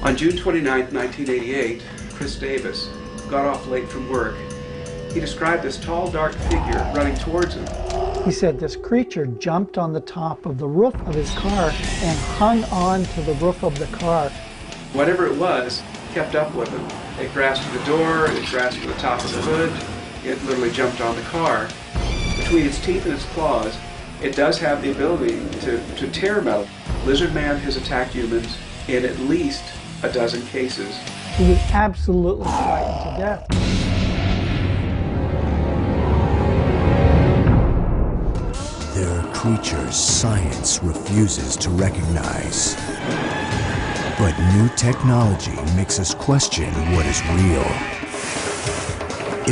On June 29, 1988, Chris Davis got off late from work. He described this tall, dark figure running towards him. He said this creature jumped on the top of the roof of his car and hung on to the roof of the car. Whatever it was kept up with him. It grasped the door, it grasped the top of the hood, it literally jumped on the car. Between its teeth and its claws, it does have the ability to tear metal. Lizard Man has attacked humans in at least a dozen cases. He was absolutely frightened to death. There are creatures science refuses to recognize. But new technology makes us question what is real.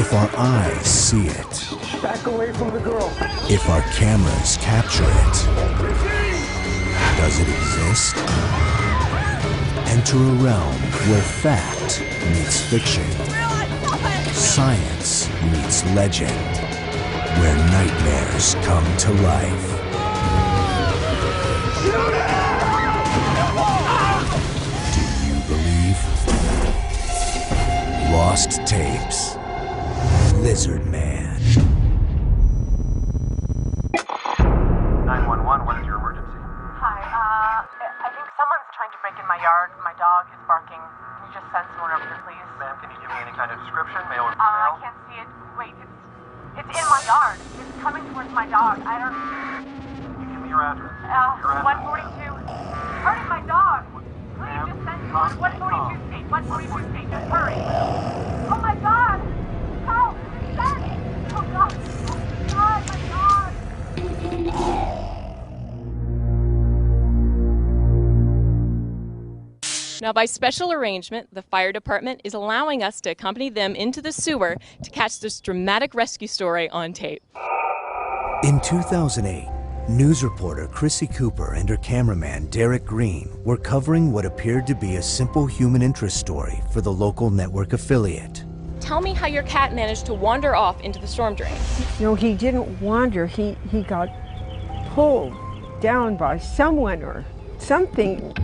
If our eyes see it, Back away from the girl. if our cameras capture it, does it exist? Enter a realm where fact meets fiction, science meets legend, where nightmares come to life. Do you believe? Lost Tapes. Lizard Man. 911, what is your emergency? Hi, I think someone's trying to break in my yard. My dog is barking. Can you just send someone over here, please? Ma'am, can you give me any kind of description, male or I female? can't see it. Wait, it's in my yard. It's coming towards my dog. I don't... Can you give me your address? Your address. 142. Hurting my dog. Please just send someone. 142 State. 142 State. Just hurry. Oh my God. Help. Send. Oh God. Oh God, my dog. Now, by special arrangement, the fire department is allowing us to accompany them into the sewer to catch this dramatic rescue story on tape. In 2008, news reporter Chrissy Cooper and her cameraman Derek Green were covering what appeared to be a simple human interest story for the local network affiliate. Tell me how your cat managed to wander off into the storm drain. No, he didn't wander. He got pulled down by someone or something.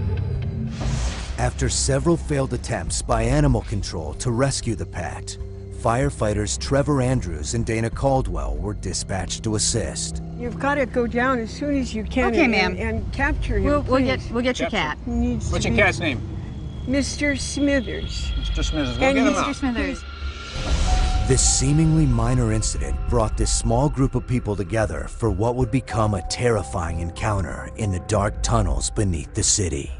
After several failed attempts by animal control to rescue the pet, firefighters Trevor Andrews and Dana Caldwell were dispatched to assist. You've got to go down as soon as you can. Okay, ma'am. And capture him. We'll get your cat. He needs What's to your be cat's name? Mr. Smithers. Mr. Smithers. We'll And get him Mr. out. Smithers. This seemingly minor incident brought this small group of people together for what would become a terrifying encounter in the dark tunnels beneath the city.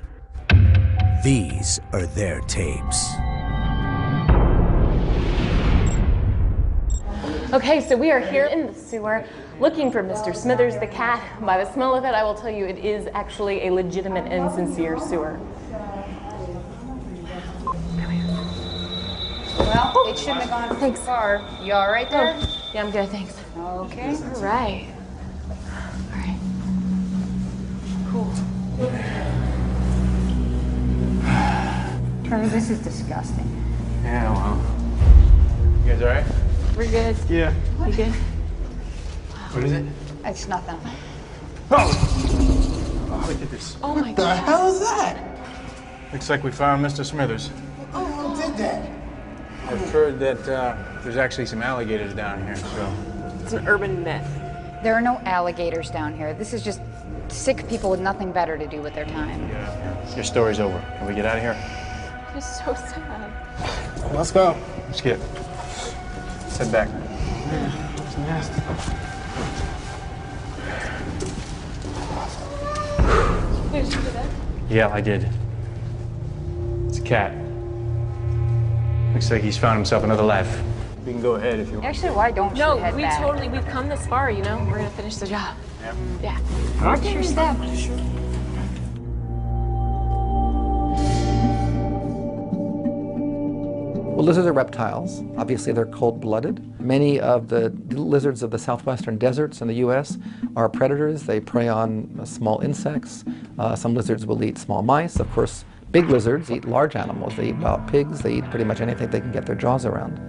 These are their tapes. Okay, so we are here in the sewer looking for Mr. Smithers the cat. By the smell of it, I will tell you it is actually a legitimate and sincere sewer. Well, it shouldn't have gone too far. You all right there? Yeah, I'm good, thanks. Okay. All right. All right. Cool. Turner, this is disgusting. Yeah, well. You guys all right? We're good. Yeah. You good? What is it? It's nothing. Oh, look at this. Oh my What the God. hell is that? Looks like we found Mr. Smithers. Oh, who did that? I've heard that there's actually some alligators down here, so. It's an urban myth. There are no alligators down here. This is just sick people with nothing better to do with their time. Yeah. Your story's over. Can we get out of here? It's so sad. Let's go. Let's get. Let's head back. It's nasty. Did you do that? Yeah, I did. It's a cat. Looks like he's found himself another life. We can go ahead if you want. Actually, why don't you No, head back? we've come this far, you know? We're gonna finish the job. Yep. Yeah. Watch your step. Well, lizards are reptiles. Obviously, they're cold-blooded. Many of the lizards of the southwestern deserts in the U.S. are predators. They prey on small insects. Some lizards will eat small mice. Of course, big lizards eat large animals. They eat wild pigs. They eat pretty much anything they can get their jaws around.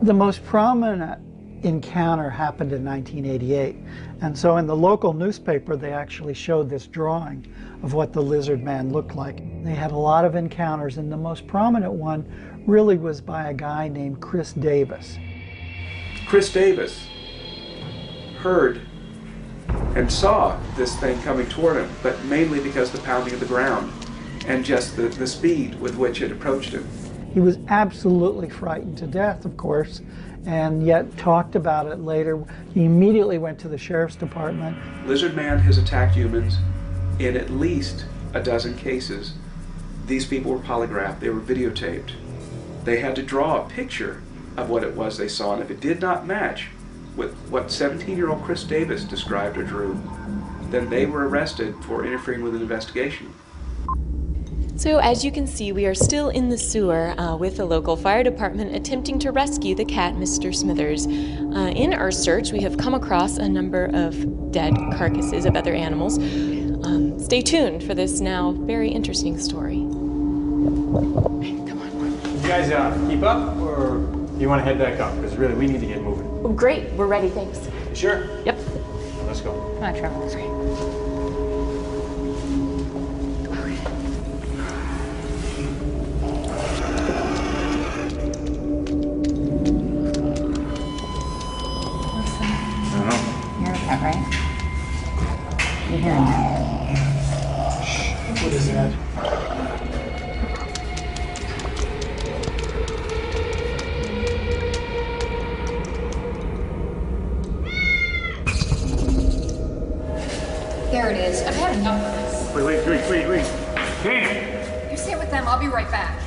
The most prominent encounter happened in 1988. And so in the local newspaper, they actually showed this drawing of what the lizard man looked like. They had a lot of encounters, and the most prominent one really was by a guy named Chris Davis. Chris Davis heard and saw this thing coming toward him, but mainly because of the pounding of the ground and just the speed with which it approached him. He was absolutely frightened to death, of course, and yet talked about it later. He immediately went to the sheriff's department. Lizard man has attacked humans in at least a dozen cases. These people were polygraphed, they were videotaped. They had to draw a picture of what it was they saw, and if it did not match with what 17-year-old Chris Davis described or drew, then they were arrested for interfering with an investigation. So as you can see, we are still in the sewer with the local fire department attempting to rescue the cat, Mr. Smithers. In our search, we have come across a number of dead carcasses of other animals. Stay tuned for this now very interesting story. Come on. You guys keep up, or you want to head back up? Because really, we need to get moving. Oh, great, we're ready, thanks. Sure? Yep. Let's go. Come on, Trevor. Let's go. Right? You're hearing that. What is that? There it is. I've had enough of this. Wait. Damn! You stay with them. I'll be right back.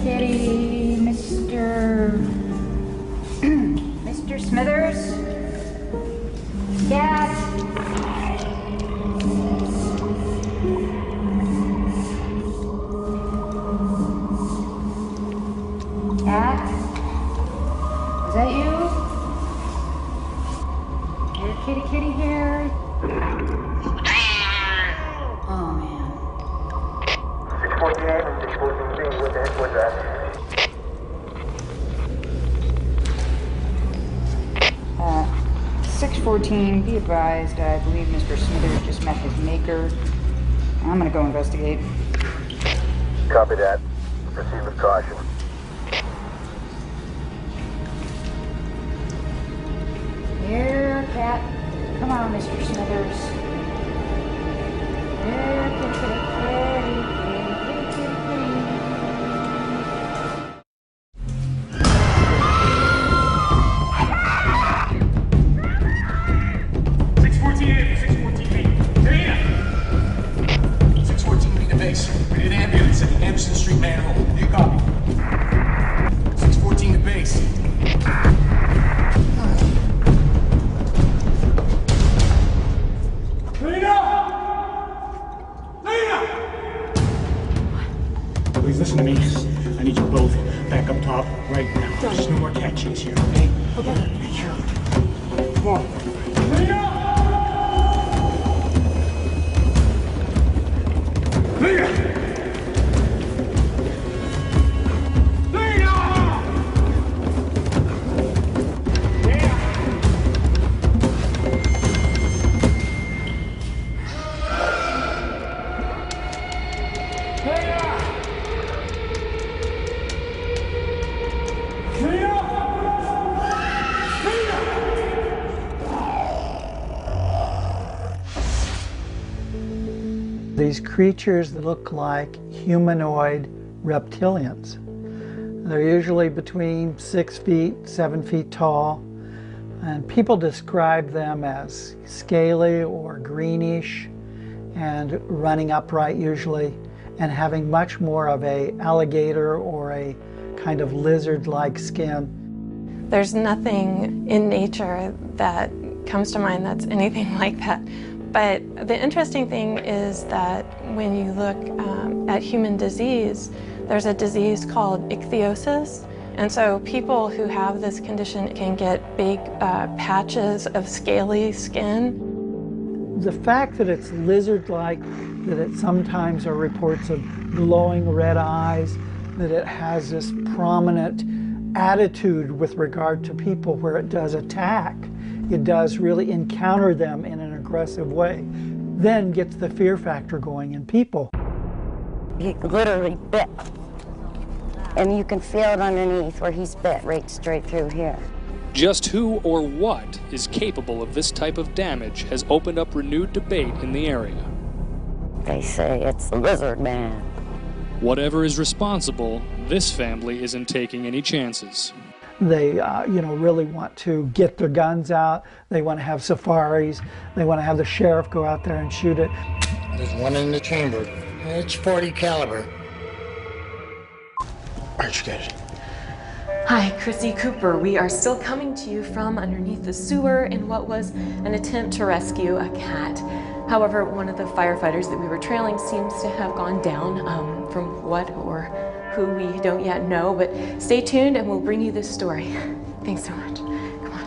Kitty, Mr. Smithers? Cat? Cat? Is that you? Here, kitty here. Oh, man. 614 and 614B, what the heck was that? 614, be advised, I believe Mr. Smithers just met his maker. I'm gonna go investigate. Copy that. Proceed with caution. Here, cat. Come on, Mr. Smithers. Here, kitty. 614B to base. We need an ambulance at the Anderson Street manhole. You copy. 614 to base. Please listen to me. I need you both back up top right now. There's no more cat chase here, okay? Okay. Be careful. Come on. Lena! These creatures look like humanoid reptilians. They're usually between 6 feet, 7 feet tall, and people describe them as scaly or greenish and running upright usually, and having much more of a alligator or a kind of lizard-like skin. There's nothing in nature that comes to mind that's anything like that. But the interesting thing is that when you look at human disease, there's a disease called ichthyosis. And so people who have this condition can get big patches of scaly skin. The fact that it's lizard-like, that it sometimes are reports of glowing red eyes, that it has this prominent attitude with regard to people where it does attack, it does really encounter them in an aggressive way, then gets the fear factor going in people. He literally bit, and you can feel it underneath where he's bit right straight through here. Just who or what is capable of this type of damage has opened up renewed debate in the area. They say it's the lizard man. Whatever is responsible, this family isn't taking any chances. They, really want to get their guns out. They want to have safaris. They want to have the sheriff go out there and shoot it. There's one in the chamber. It's .40 caliber. Aren't you guys? Hi, Chrissy Cooper. We are still coming to you from underneath the sewer in what was an attempt to rescue a cat. However, one of the firefighters that we were trailing seems to have gone down, from what or who we don't yet know, but stay tuned and we'll bring you this story. Thanks so much. Come on.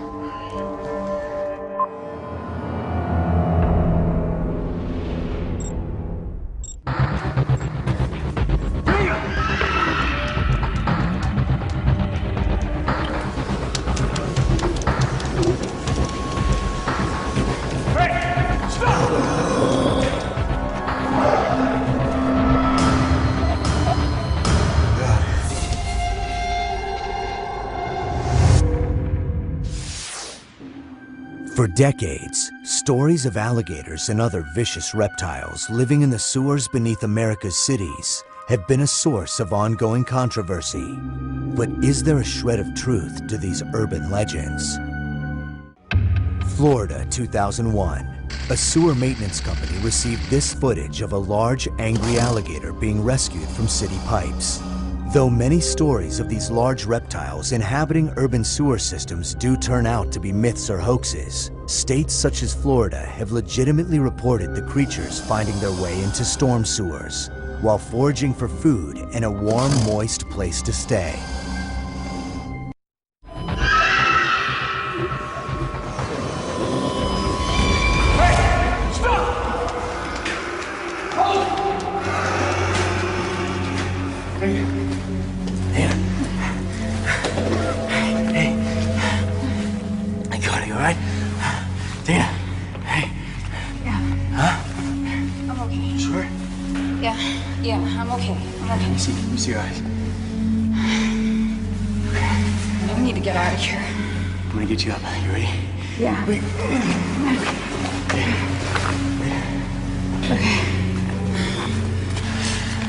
For decades, stories of alligators and other vicious reptiles living in the sewers beneath America's cities have been a source of ongoing controversy. But is there a shred of truth to these urban legends? Florida, 2001. A sewer maintenance company received this footage of a large, angry alligator being rescued from city pipes. Though many stories of these large reptiles inhabiting urban sewer systems do turn out to be myths or hoaxes, states such as Florida have legitimately reported the creatures finding their way into storm sewers, while foraging for food and a warm, moist place to stay. I'm okay. Let me see your eyes. We need to get out of here. I'm gonna get you up. You ready? Yeah. Wait. Okay.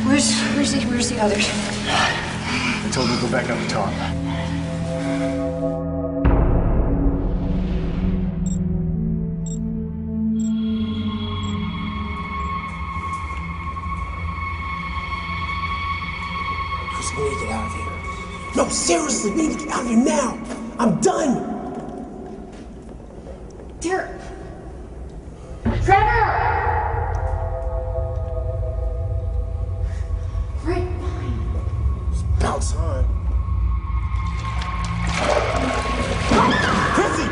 Where's the others? I told them to go back up the top. We need to get out of here. No, seriously, we need to get out of here now. I'm done. Dear. Trevor! Right. Just bounce on. Chrissy!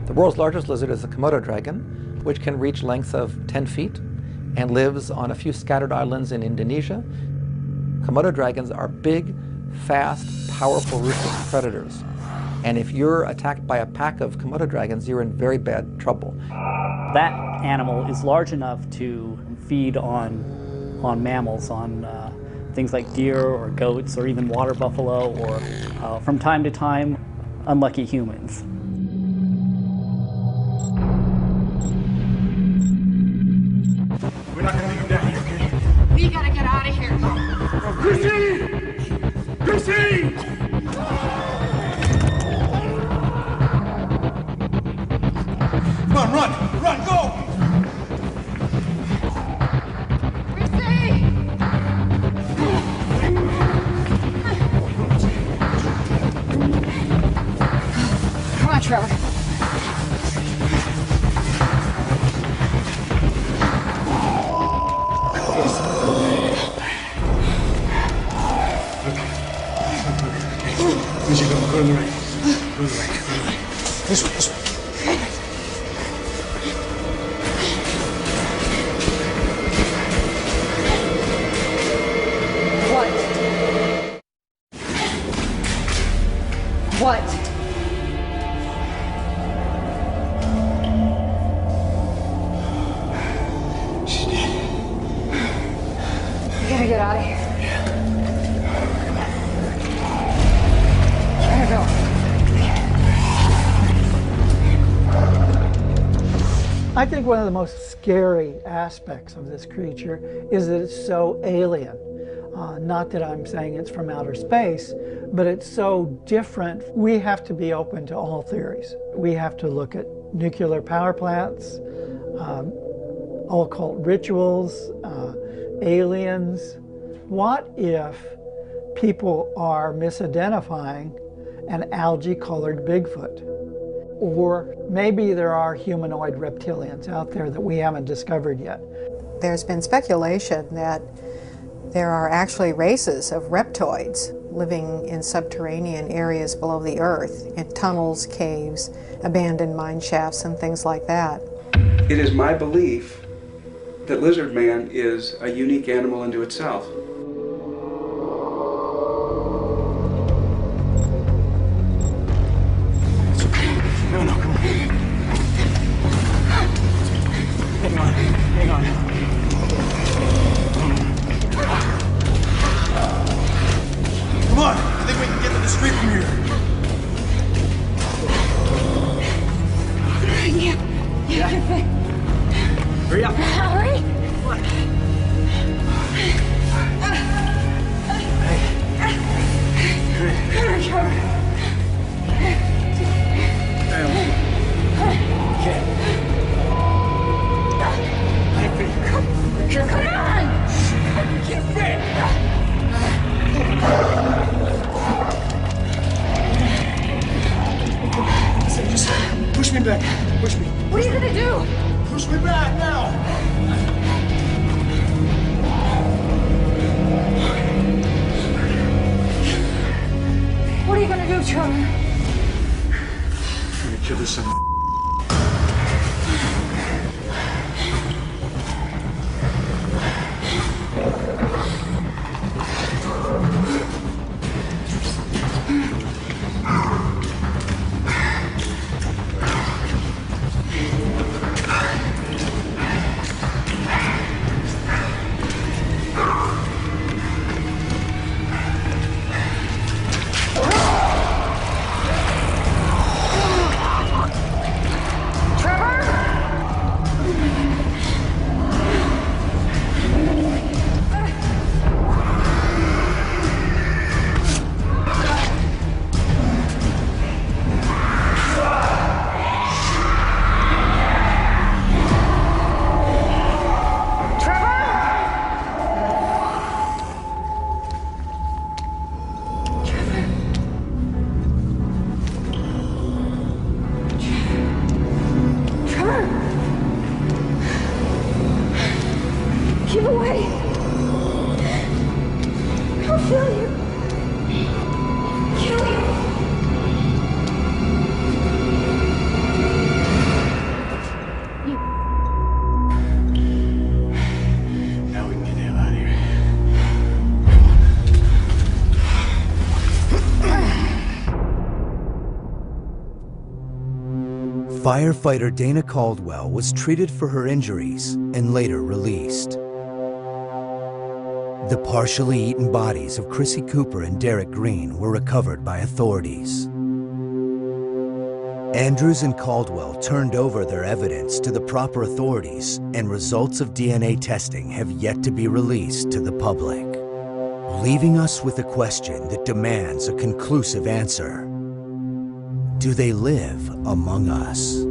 The world's largest lizard is the Komodo dragon, which can reach lengths of 10 feet and lives on a few scattered islands in Indonesia. Komodo dragons are big, fast, powerful ruthless predators. And if you're attacked by a pack of Komodo dragons, you're in very bad trouble. That animal is large enough to feed on mammals, on things like deer or goats or even water buffalo or, from time to time, unlucky humans. We're not gonna leave him down here, okay? We gotta get out of here. Chrissy! Chrissy! Come on, run! Run, go! Come on, Trevor. Where's you going? Go to the right. Go to the right. Go to the right. This way, this way. What? She's dead. We gotta get out of here. Gotta go. I think one of the most scary aspects of this creature is that it's so alien. Not that I'm saying it's from outer space, but it's so different. We have to be open to all theories. We have to look at nuclear power plants, occult rituals, aliens. What if people are misidentifying an algae-colored Bigfoot? Or maybe there are humanoid reptilians out there that we haven't discovered yet. There's been speculation that there are actually races of reptoids living in subterranean areas below the earth, in tunnels, caves, abandoned mine shafts, and things like that. It is my belief that lizard man is a unique animal unto itself. No, no, come on. Hang on, hang on. Come on, I think we can get to the street from here. Yeah. Hurry up. Hurry. What? Come on! Get fit! Just push me back. Push me. What are you gonna do? Push me back now. What are you gonna do, Trevor? I'm gonna kill this son of a... Firefighter Dana Caldwell was treated for her injuries and later released. The partially eaten bodies of Chrissy Cooper and Derek Green were recovered by authorities. Andrews and Caldwell turned over their evidence to the proper authorities, and results of DNA testing have yet to be released to the public, leaving us with a question that demands a conclusive answer. Do they live among us?